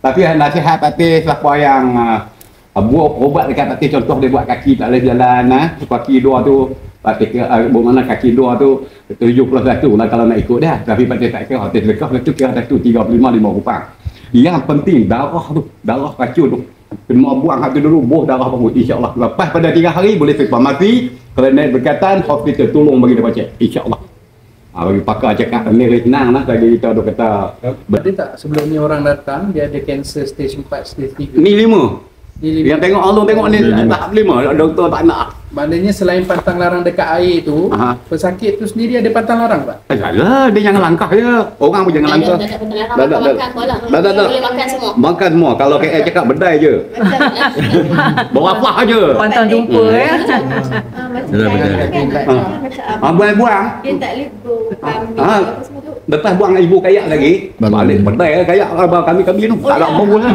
Tapi nasihat patih siapa yang buat ubat dekat patih, contoh dia buat kaki tak boleh jalan, kaki dua tu patih mana kaki dua tu 71 lah kalau nak ikut dah. Tapi patih tak kira patih lekah tu kira satu 35 kupang. Yang penting darah racun tu kena buang hati dulu, buh darah baru, insyaAllah lepas pada 3 hari boleh pergi farmasi. Kalau naik berkatan hospital tolong bagi dia baca, insyaAllah. Bagi pakar cakap ni senang lah bagi kita tu kata. Ada tak sebelum ni orang datang dia ada kanser stage 4, stage 3? Ni 5. Yang tengok Allah tengok ni tahap 5, doktor tak nak. Maknanya selain pantang larang dekat air tu, pesakit tu sendiri ada pantang larang tak? Salah, dia jangan langkah je. Orang pun jangan langkah. Dah. Boleh makan semua. Makan semua. Kalau KL cakap bedai je. Berapah je. Pantang jumpa ya. Buang-buang. Dia tak boleh kambing apa semua tu. Lepas buang ibu kayak lagi, balik bedai kayak kami tu. Tak ada bau lah.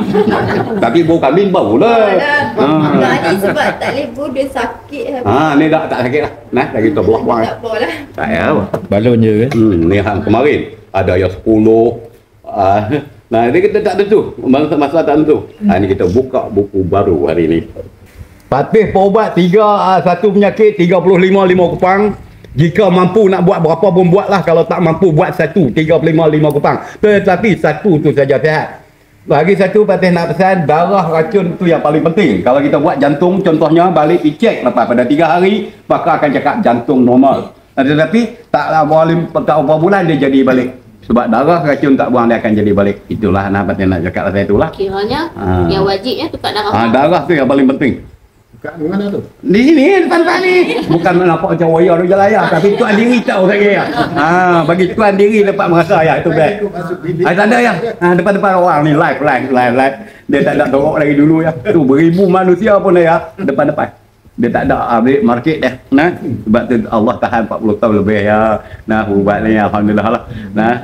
Tapi bau kambing bau lah. Ni sebab tak boleh dia sakit. Ni tak sakit lah. Nah, dah kita belah buang. Tak boleh lah. Tak ya. Balon je kan. Ni hang kemarin ada yang 10. Nah, dia kita tak tentu. Masa tak tentu. Ni kita buka buku baru hari ni. Patih perubat 1 penyakit 35 kupang. Jika mampu nak buat berapa pun buatlah. Kalau tak mampu buat 35 kupang. Tetapi satu tu saja sihat. Lagi satu patih nak pesan, darah racun tu yang paling penting. Kalau kita buat jantung contohnya balik dicek lepas pada 3 hari maka akan cakap jantung normal. Tetapi taklah berapa bulan dia jadi balik. Sebab darah racun tak buang dia akan jadi balik. Itulah patih nak cakap saya itulah. Kiranya yang wajibnya tukar darah. Darah tu yang paling penting. Kat mana tu? Di sini depan ni. Bukan nampak macam wayar tu jalan ya, tapi tuan diri tahu saya. Bagi tuan diri dapat merasa ya itu best. Tak ada ya. Depan-depan orang ni live. Dia tak ada tengok lagi dulu ya. Tu beribu manusia pun ya depan-depan. Dia tak ada market dia. Sebab tu Allah tahan 40 tahun lebih ya. Ubat ni alhamdulillah lah.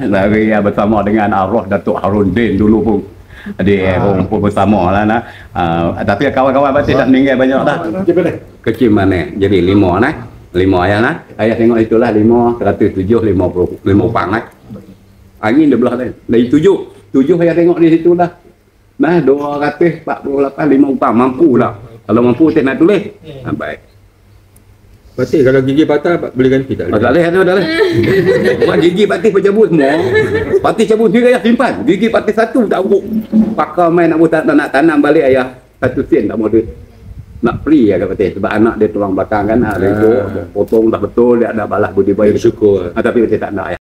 Dari bersama dengan arwah Datuk Harun Din dulu pun. Dia pun bersama lah tapi kawan-kawan pasti dah meninggal banyak dah. Kecil mana? Jadi 5 nah. 5 ayah ayah tengok itulah 5 107 50 pang angin dia belah lain. Dari 7 ayah tengok di situ dah. 248 5 pang mampu lah. Kalau mampu saya nak tulis. Baik. Patih kalau gigi patah boleh ganti tak? Tak boleh, dah boleh. Buat gigi patih bercabut semua. Patih cabut sendiri ayah simpan. Gigi patih satu tak buruk. Pakar main nak tanam balik ayah 1 sen tak mau duit. Nak free agak patih sebab anak dia tulang belakang kan. Potong dah betul, dia ada balas budi baik. Bersyukur. Tapi patih tak nak ayah.